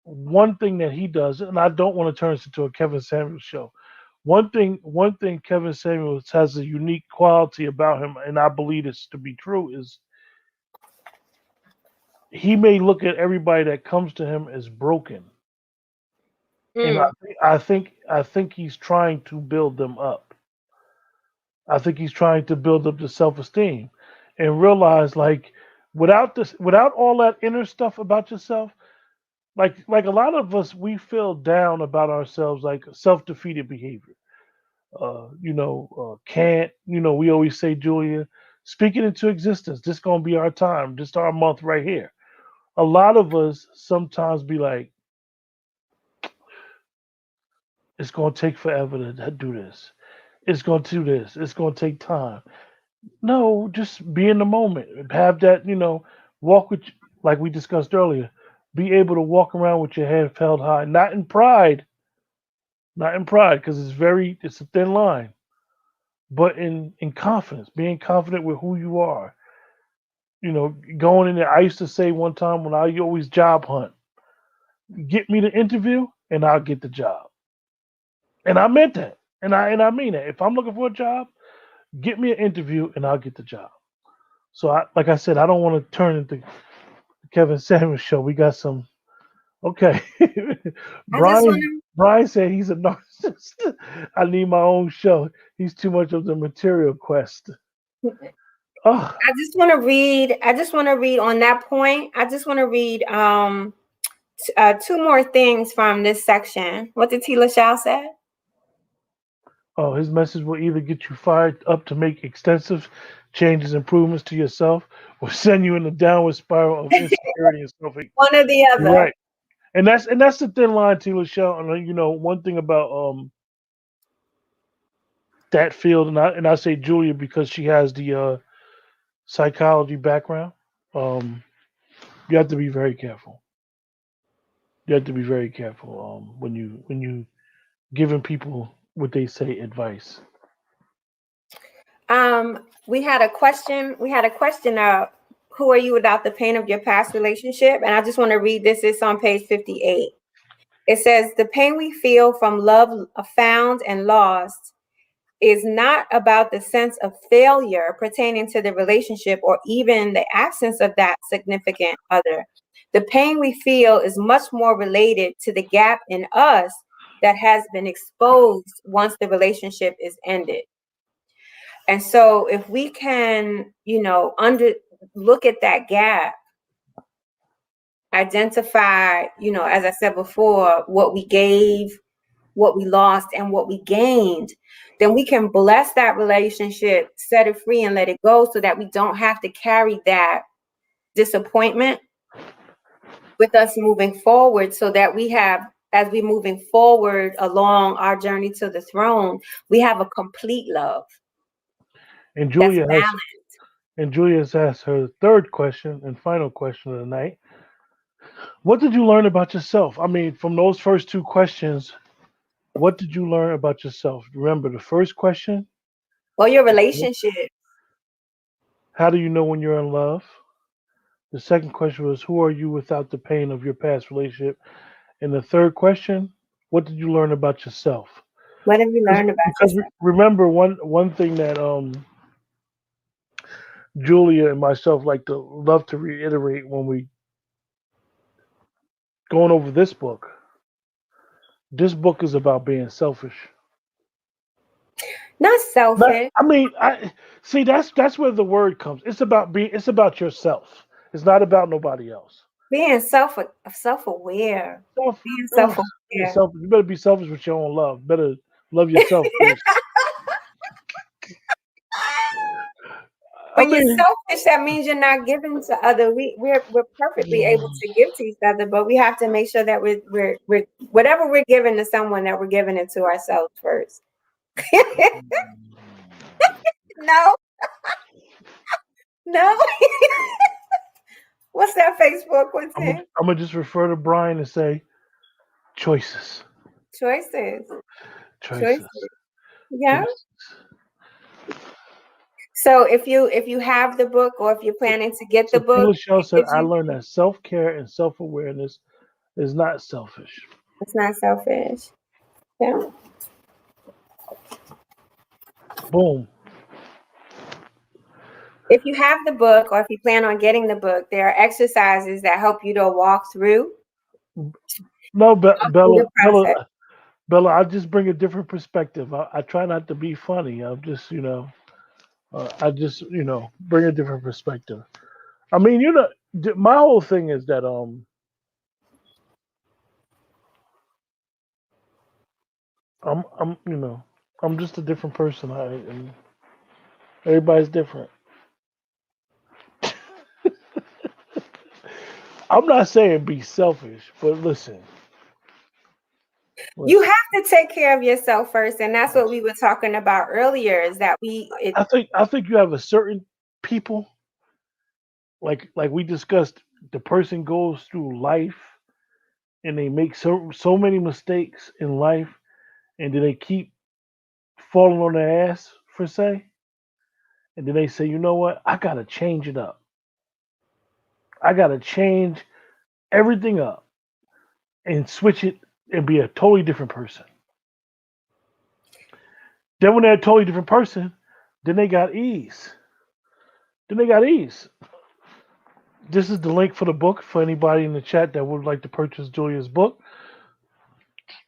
one thing that he does, and I don't want to turn this into a Kevin Samuels show. One thing Kevin Samuels has a unique quality about him, and I believe this to be true, is he may look at everybody that comes to him as broken, and Mm, I think he's trying to build them up. I think he's trying to build up the self-esteem, and realize, like, without all that inner stuff about yourself, like a lot of us, we feel down about ourselves, like self-defeated behavior. Can't, we always say, Julia, speak it into existence. This gonna be our time. This our month right here. A lot of us sometimes be like, it's gonna take forever to do this. It's gonna do this. It's gonna take time. No, just be in the moment. Have that, walk with, like we discussed earlier, be able to walk around with your head held high, not in pride, because it's a thin line, but in confidence, being confident with who you are. Going in there. I used to say one time when I always job hunt, get me the interview and I'll get the job. And I meant that. And I mean it. If I'm looking for a job, get me an interview and I'll get the job. So like I said, I don't want to turn into Kevin Samuels show. We got some. Okay. I just want Brian Brian said he's a narcissist. I need my own show. He's too much of the material quest. to Oh, I just want to read on that point. I just want to read two more things from this section. What did Tila Shaw say? oh, his message will either get you fired up to make extensive changes, improvements to yourself, or send you in a downward spiral of insecurity and self. One or the You're other. right. And that's the thin line, Tila Shell. And one thing about that field, and I say Julia because she has the psychology background. Um, you have to be very careful. You have to be very careful when you giving people what they say advice. We had a question. Who are you without the pain of your past relationship? And I just want to read this. It's on page 58. It says, the pain we feel from love found and lost is not about the sense of failure pertaining to the relationship or even the absence of that significant other. The pain we feel is much more related to the gap in us that has been exposed once the relationship is ended. And so if we can, look at that gap, identify, as I said before, what we gave, what we lost, and what we gained, then we can bless that relationship, set it free, and let it go so that we don't have to carry that disappointment with us moving forward, so that we have, as we moving forward along our journey to the throne, we have a complete love. And That's Julia has balanced. and Julia's asked her third question and final question of the night. What did you learn about yourself? I mean, from those first two questions, what did you learn about yourself? Remember the first question? Well, your relationship. How do you know when you're in love? The second question was, who are you without the pain of your past relationship? And the third question, what did you learn about yourself? What have you learned about Because yourself? remember one thing that Julia and myself like to love to reiterate when we going over this book. This book is about being selfish. Not selfish. I mean, I see that's where the word comes. It's about yourself. It's not about nobody else. Being self-aware. Self, Being being self-aware. selfish. You better be selfish with your own love. Better love yourself first. I When you're mean, selfish, that means you're not giving to other. We're perfectly able to give to each other, but we have to make sure that we're whatever we're giving to someone, that we're giving it to ourselves first. No, no. What's that Facebook? What's I'm it? gonna just refer to Brian and say choices, Choices. choices, Choices. Yeah. choices. So if you have the book, or if you're planning to get the So book, Taylor Shell it said, gives "I you. learned that self care and self awareness is not selfish." It's not selfish. Yeah. Boom. If you have the book, or if you plan on getting the book, there are exercises that help you to walk through No, the process. Bella. I just bring a different perspective. I try not to be funny. I'm just, I just, bring a different perspective. I mean, my whole thing is that I'm just a different person. And everybody's different. I'm not saying be selfish, but listen. You Listen. have to take care of yourself first, and that's what we were talking about earlier. Is that I think you have a certain people like we discussed. The person goes through life and they make so many mistakes in life, and then they keep falling on their ass for say, and then they say, you know what? I gotta change it up. I gotta change everything up and switch it and be a totally different person. Then when they're a totally different person, then they got ease. Then they got ease. This is the link for the book for anybody in the chat that would like to purchase Julia's book.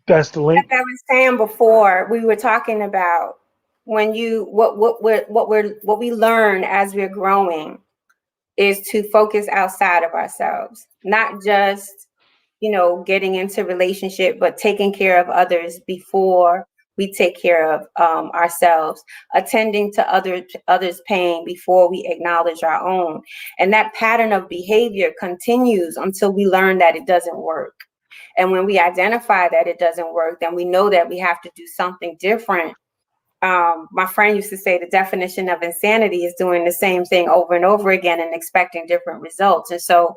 That's the link. like I was saying before, we were talking about when you what we learn as we're growing is to focus outside of ourselves, not just getting into relationship, but taking care of others before we take care of ourselves, attending to others' pain before we acknowledge our own. And that pattern of behavior continues until we learn that it doesn't work. And when we identify that it doesn't work, then we know that we have to do something different. My friend used to say the definition of insanity is doing the same thing over and over again and expecting different results. And so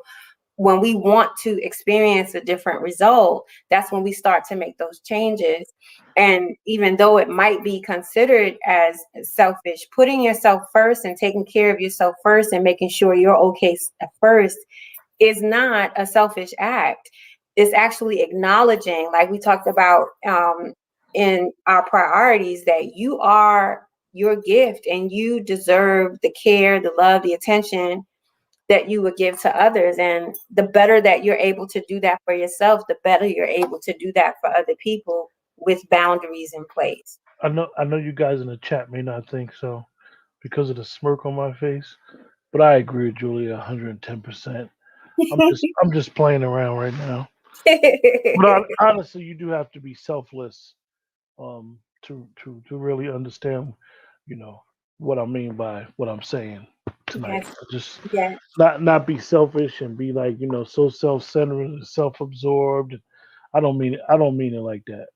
when we want to experience a different result, that's when we start to make those changes. And even though it might be considered as selfish, putting yourself first and taking care of yourself first and making sure you're okay first is not a selfish act. It's actually acknowledging, like we talked about in our priorities, that you are your gift and you deserve the care, the love, the attention that you would give to others. And the better that you're able to do that for yourself, the better you're able to do that for other people with boundaries in place. I know you guys in the chat may not think so because of the smirk on my face, but I agree with Julia 110%. I'm just playing around right now. But honestly, you do have to be selfless to really understand, you know, what I mean by what I'm saying tonight. Yes, Just yes. not be selfish and be like, so self-centered and self-absorbed. I don't mean it like that.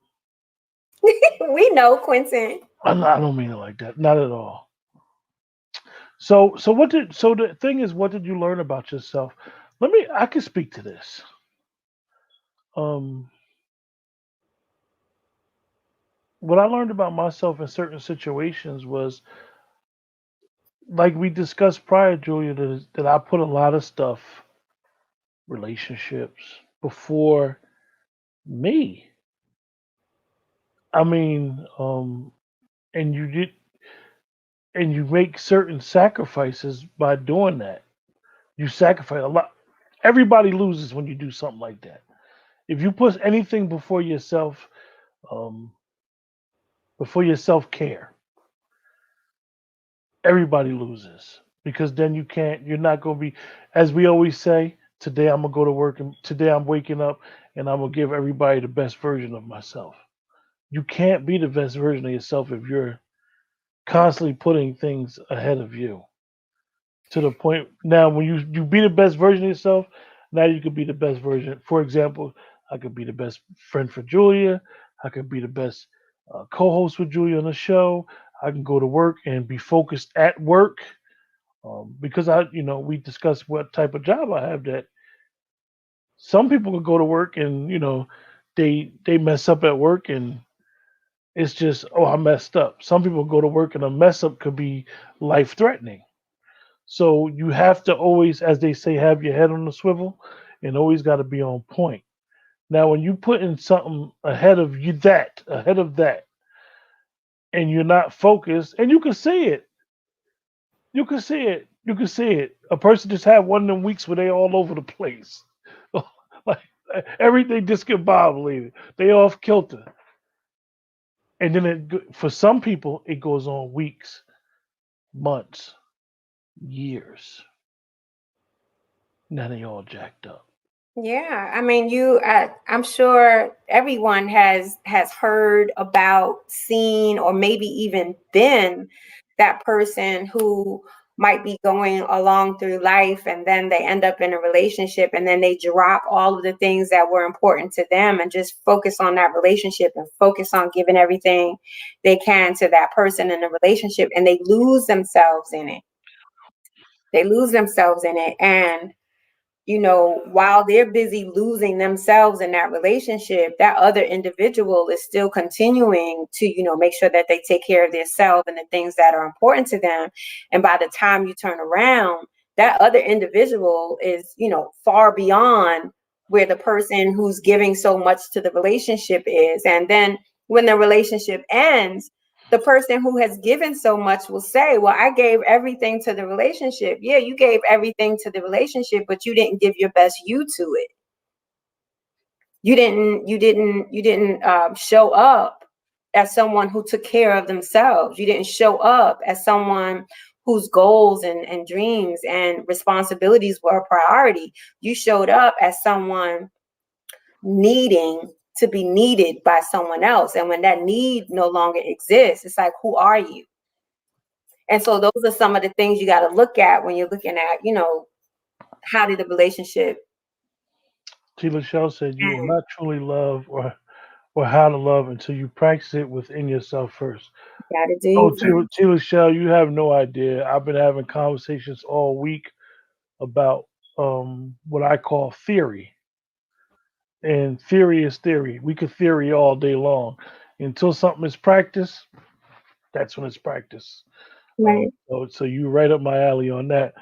We know, Quentin. I don't mean it like that. Not at all. So the thing is, what did you learn about yourself? I can speak to this. Um, what I learned about myself in certain situations was, like we discussed prior, Julia, that I put a lot of stuff, relationships, before me. I mean, and you make certain sacrifices by doing that. You sacrifice a lot. Everybody loses when you do something like that. If you put anything um, before your self care, everybody loses because then you're not going to be, as we always say, today I'm going to go to work and today I'm waking up and I'm going to give everybody the best version of myself. You can't be the best version of yourself if you're constantly putting things ahead of you, to the point now when you be the best version of yourself. Now you could be the best version. For example, I could be the best friend for Julia. I could be the best co-host with Julia on the show. I can go to work and be focused at work, because we discussed what type of job I have. That some people could go to work and they mess up at work and it's just, oh, I messed up. Some people go to work and a mess up could be life threatening. So you have to always, as they say, have your head on the swivel and always got to be on point. Now, when you put in something ahead of that, and you're not focused, and you can see it, you can see it, you can see it. A person just had one of them weeks where they all over the place, like everything discombobulated, they off kilter, and then for some people it goes on weeks, months, years. Now they all jacked up. Yeah, I mean, I'm sure everyone has heard about, seen, or maybe even been that person who might be going along through life and then they end up in a relationship and then they drop all of the things that were important to them and just focus on that relationship and focus on giving everything they can to that person in the relationship, and they lose themselves in it. They lose themselves in it. And while they're busy losing themselves in that relationship, that other individual is still continuing to, make sure that they take care of themselves and the things that are important to them. And by the time you turn around, that other individual is, far beyond where the person who's giving so much to the relationship is. And then when the relationship ends, the person who has given so much will say, well, I gave everything to the relationship. Yeah, you gave everything to the relationship, but you didn't give your best you to it. You didn't show up as someone who took care of themselves. You didn't show up as someone whose goals and dreams and responsibilities were a priority. You showed up as someone needing to be needed by someone else. And when that need no longer exists, it's like, who are you? And so those are some of the things you got to look at when you're looking at, how did the relationship T. Lachelle said, "You will end? not truly love or how to love until you practice it within yourself first." Got to do Oh, you first. T. Lachelle, you have no idea. I've been having conversations all week about what I call theory, and theory is theory. We could theory all day long until something is practiced. That's when it's practiced. Right. So you right up my alley on that.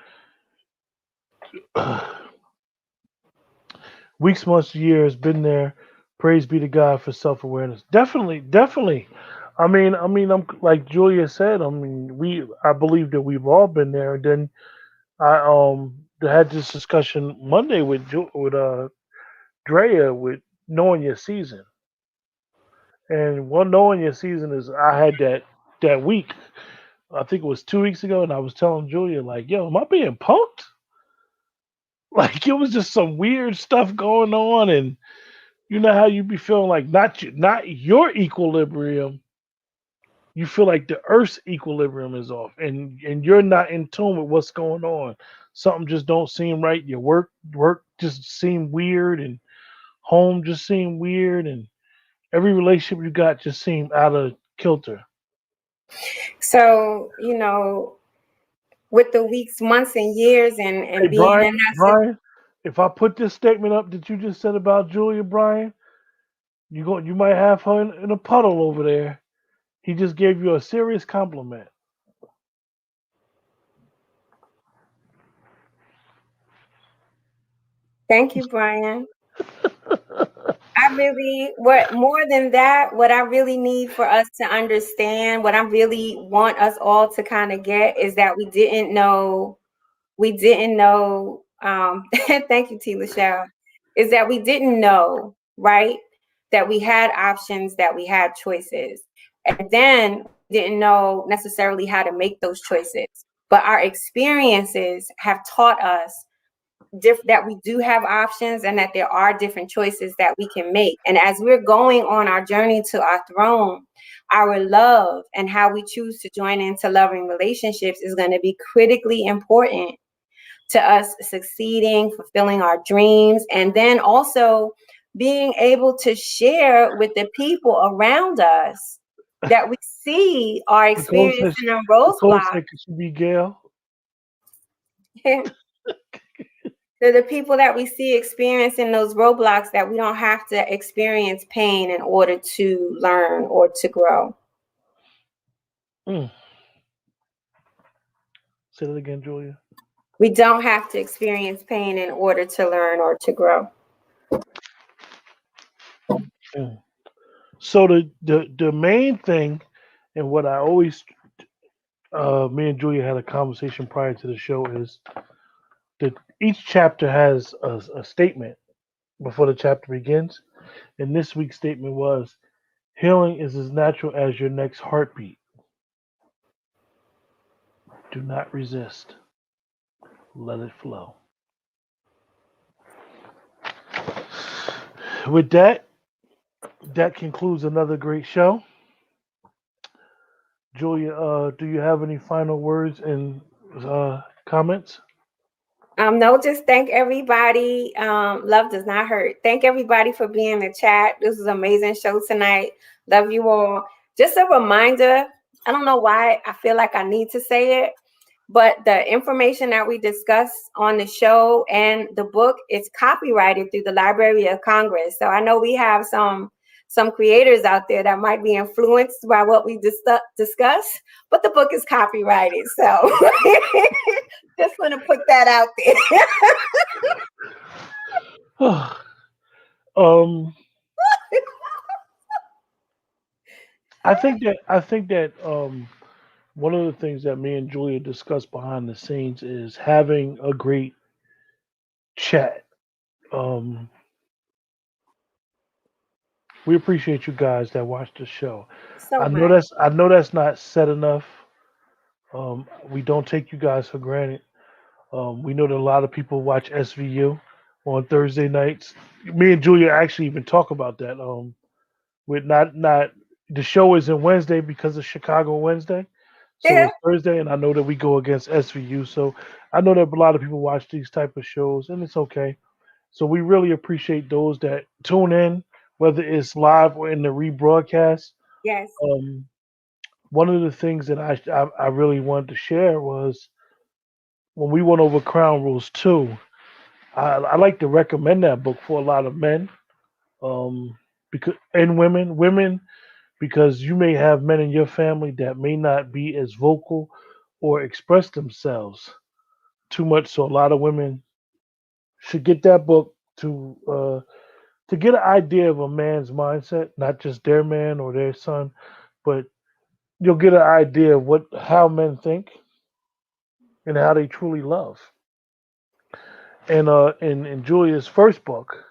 Weeks, months, years, been there. Praise be to God for self awareness. Definitely, definitely. I'm like Julia said. I believe that we've all been there. And then I had this discussion Monday with Drea with knowing your season. And one knowing your season is I had that week. I think it was 2 weeks ago, and I was telling Julia like, "Yo, am I being punked?" Like it was just some weird stuff going on, and you know how you be feeling like not your equilibrium. You feel like the Earth's equilibrium is off, and you're not in tune with what's going on. Something just don't seem right. Your work just seem weird, and home just seem weird, and every relationship you got just seem out of kilter. So, with the weeks, months, and years, Hey and being Brian, in that. Brian, if I put this statement up that you just said about Julia, Brian, you might have her in a puddle over there. He just gave you a serious compliment. Thank you, Brian. I really, what more than that, what I really need for us to understand, what I really want us all to kind of get is that we didn't know, thank you, T. Lachelle, is that we didn't know, right? That we had options, that we had choices. And then we didn't know necessarily how to make those choices. But our experiences have taught us that we do have options and that there are different choices that we can make. And as we're going on our journey to our throne, our love and how we choose to join into loving relationships is going to be critically important to us succeeding, fulfilling our dreams, and then also being able to share with the people around us that we see are Nicole says, experiencing a Nicole roadblock. said, "Could she be Gail?" They're the people that we see experiencing those roadblocks, that we don't have to experience pain in order to learn or to grow. Mm. Say that again, Julia. We don't have to experience pain in order to learn or to grow. Mm. So the main thing, and what I always, me and Julia had a conversation prior to the show, is that each chapter has a statement before the chapter begins. And this week's statement was, "Healing is as natural as your next heartbeat. Do not resist. Let it flow." With that, that concludes another great show. Julia, do you have any final words and comments? No, just thank everybody. Love does not hurt. Thank everybody for being in the chat. This is an amazing show tonight. Love you all. Just a reminder, I don't know why I feel like I need to say it, but the information that we discuss on the show and the book is copyrighted through the Library of Congress. So I know we have some creators out there that might be influenced by what we discuss, but the book is copyrighted. So just want to put that out um, I think that one of the things that me and Julia discussed behind the scenes is having a great chat. Um, we appreciate you guys that watch the show. so I know much. that's not said enough. We don't take you guys for granted. We know that a lot of people watch SVU on Thursday nights. Me and Julia actually even talk about that. With not the show isn't Wednesday because of Chicago Wednesday, so Yeah. it's Thursday, and I know that we go against SVU. So I know that a lot of people watch these type of shows, and it's okay. So we really appreciate those that tune in, whether it's live or in the rebroadcast. Yes. Um, One of the things that I really wanted to share was when we went over Crown Rules 2. I like to recommend that book for a lot of men, because and women because you may have men in your family that may not be as vocal or express themselves too much. So a lot of women should get that book to get an idea of a man's mindset, not just their man or their son, but you'll get an idea of what how men think and how they truly love. And in Julia's first book,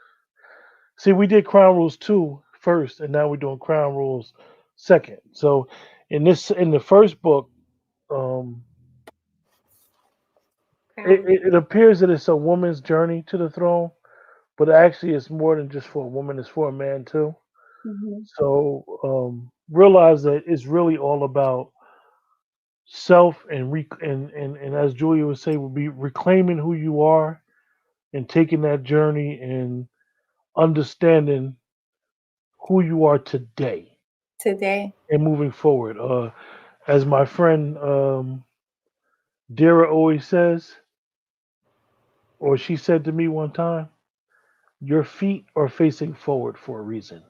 see, we did Crown Rules 2 first, and now we're doing Crown Rules second. So in the first book, um, Crown. it appears that it's a woman's journey to the throne, but actually it's more than just for a woman; it's for a man too. Mhm. So realize that it's really all about self and as Julia would say, would be reclaiming who you are and taking that journey and understanding who you are today Today. and moving forward. As my friend Dara always says, or she said to me one time, your feet are facing forward for a reason.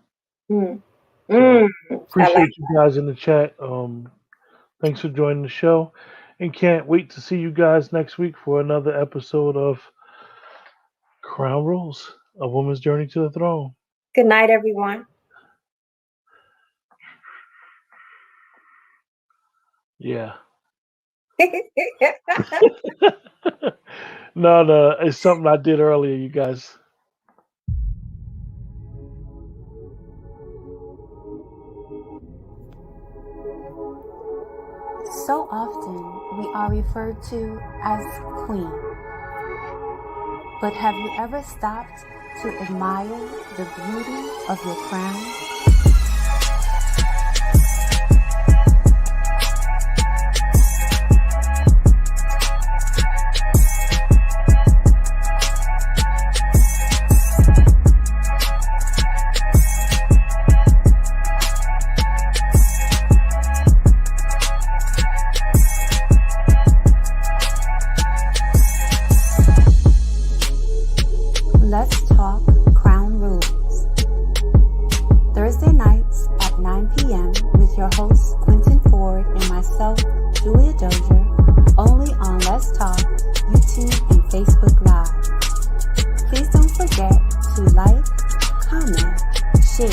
Mm. So Mm. I like. appreciate you guys in the chat. Thanks for joining the show, and can't wait to see you guys next week for another episode of Crown Rules: A Woman's Journey to the Throne. Good night, everyone. Yeah. No, it's something I did earlier, you guys. So often we are referred to as queen. But have you ever stopped to admire the beauty of your crown? Let's talk Crown Rules. Thursday nights at 9 p.m. with your hosts Quentin Ford and myself, Julia Dozier,